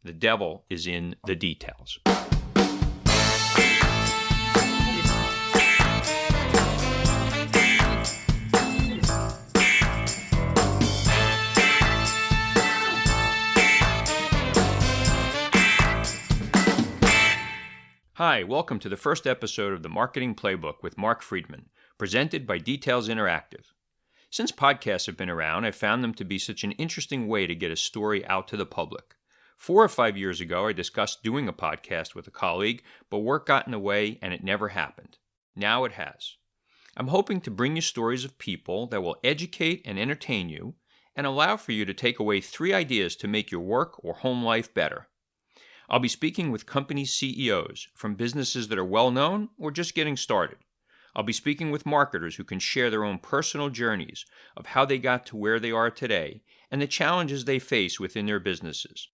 The devil is in the details. Hi, welcome to the first episode of the Marketing Playbook with Mark Friedman, presented by Details Interactive. Since podcasts have been around, I've found them to be such an interesting way to get a story out to the public. 4 or 5 years ago, I discussed doing a podcast with a colleague, but work got in the way and it never happened. Now it has. I'm hoping to bring you stories of people that will educate and entertain you and allow for you to take away 3 ideas to make your work or home life better. I'll be speaking with company CEOs from businesses that are well-known or just getting started. I'll be speaking with marketers who can share their own personal journeys of how they got to where they are today and the challenges they face within their businesses.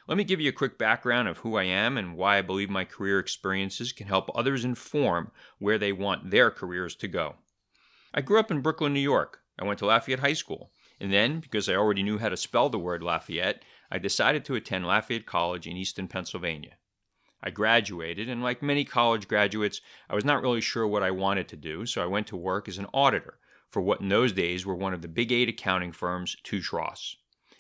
Let me give you a quick background of who I am and why I believe my career experiences can help others inform where they want their careers to go. I grew up in Brooklyn, New York. I went to Lafayette High School. And then, because I already knew how to spell the word Lafayette, I decided to attend Lafayette College in Easton, Pennsylvania. I graduated, and like many college graduates, I was not really sure what I wanted to do, so I went to work as an auditor for what in those days were one of the Big 8 accounting firms, Touche Ross.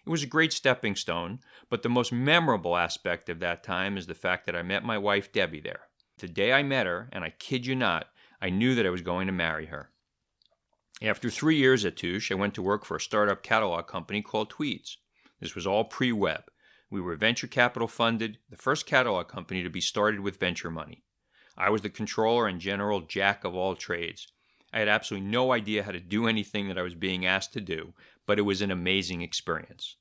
It was a great stepping stone, but the most memorable aspect of that time is the fact that I met my wife, Debbie, there. The day I met her, and I kid you not, I knew that I was going to marry her. After 3 years at Touche, I went to work for a startup catalog company called Tweeds. This was all pre-web. We were venture capital funded, the first catalog company to be started with venture money. I was the controller and general jack of all trades. I had absolutely no idea how to do anything that I was being asked to do, but it was an amazing experience.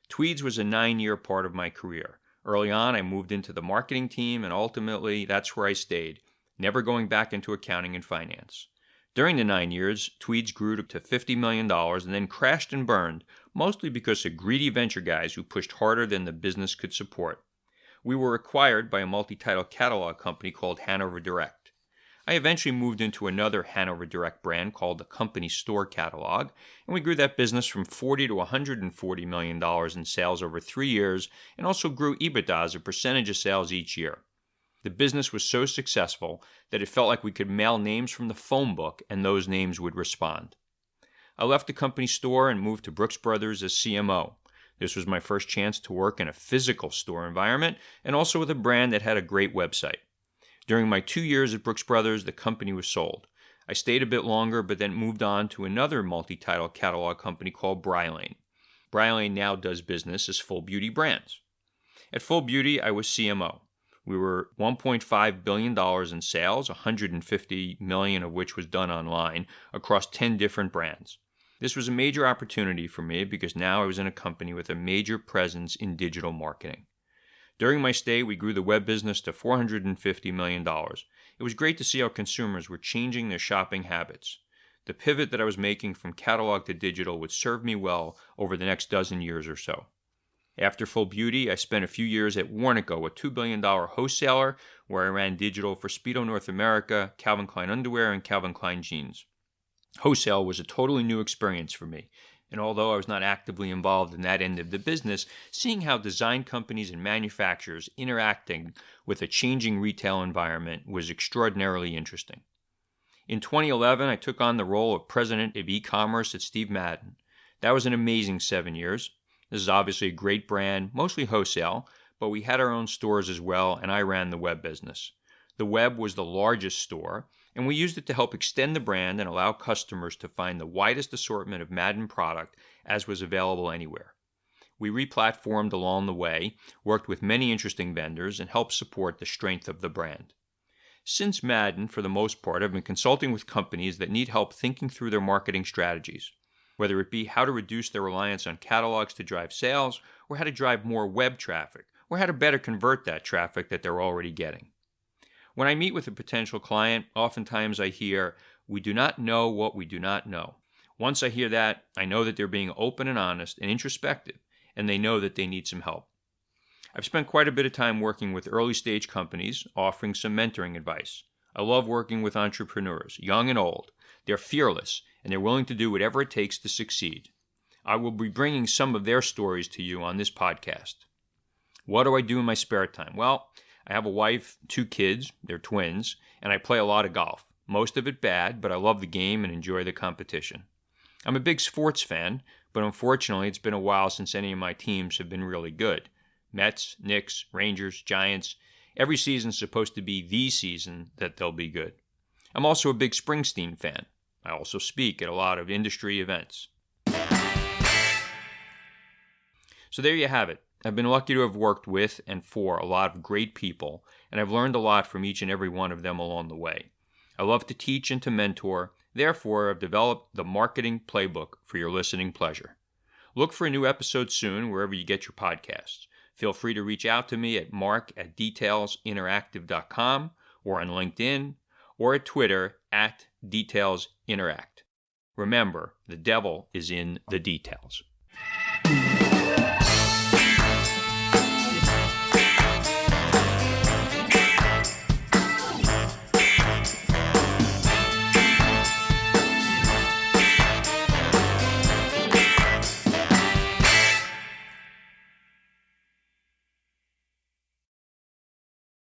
Tweeds was a 9-year part of my career. Early on, I moved into the marketing team, and ultimately, that's where I stayed, never going back into accounting and finance. During the 9 years, Tweeds grew to $50 million and then crashed and burned, mostly because of greedy venture guys who pushed harder than the business could support. We were acquired by a multi-title catalog company called Hanover Direct. I eventually moved into another Hanover Direct brand called the Company Store Catalog, and we grew that business from $40 to $140 million in sales over 3 years, and also grew EBITDA as a percentage of sales each year. The business was so successful that it felt like we could mail names from the phone book and those names would respond. I left the company store and moved to Brooks Brothers as CMO. This was my first chance to work in a physical store environment and also with a brand that had a great website. During my 2 years at Brooks Brothers, the company was sold. I stayed a bit longer but then moved on to another multi-title catalog company called Brylane. Brylane now does business as Full Beauty Brands. At Full Beauty, I was CMO. We were $1.5 billion in sales, $150 million of which was done online, across 10 different brands. This was a major opportunity for me because now I was in a company with a major presence in digital marketing. During my stay, we grew the web business to $450 million. It was great to see how consumers were changing their shopping habits. The pivot that I was making from catalog to digital would serve me well over the next dozen years or so. After Full Beauty, I spent a few years at Warnaco, a $2 billion wholesaler, where I ran digital for Speedo North America, Calvin Klein underwear, and Calvin Klein jeans. Wholesale was a totally new experience for me, and although I was not actively involved in that end of the business, seeing how design companies and manufacturers interacting with a changing retail environment was extraordinarily interesting. In 2011, I took on the role of president of e-commerce at Steve Madden. That was an amazing 7 years. This is obviously a great brand, mostly wholesale, but we had our own stores as well, and I ran the web business. The web was the largest store, and we used it to help extend the brand and allow customers to find the widest assortment of Madden product as was available anywhere. We replatformed along the way, worked with many interesting vendors, and helped support the strength of the brand. Since Madden, for the most part, I've been consulting with companies that need help thinking through their marketing strategies, whether it be how to reduce their reliance on catalogs to drive sales, or how to drive more web traffic, or how to better convert that traffic that they're already getting. When I meet with a potential client, oftentimes I hear, "We do not know what we do not know." Once I hear that, I know that they're being open and honest and introspective, and they know that they need some help. I've spent quite a bit of time working with early-stage companies, offering some mentoring advice. I love working with entrepreneurs, young and old. They're fearless, and they're willing to do whatever it takes to succeed. I will be bringing some of their stories to you on this podcast. What do I do in my spare time? Well, I have a wife, 2 kids, they're twins, and I play a lot of golf. Most of it bad, but I love the game and enjoy the competition. I'm a big sports fan, but unfortunately it's been a while since any of my teams have been really good. Mets, Knicks, Rangers, Giants. Every season's supposed to be the season that they'll be good. I'm also a big Springsteen fan. I also speak at a lot of industry events. So there you have it. I've been lucky to have worked with and for a lot of great people, and I've learned a lot from each and every one of them along the way. I love to teach and to mentor. Therefore, I've developed the Marketing Playbook for your listening pleasure. Look for a new episode soon wherever you get your podcasts. Feel free to reach out to me at mark@detailsinteractive.com or on LinkedIn or at Twitter @detailsinteract. Remember, the devil is in the details.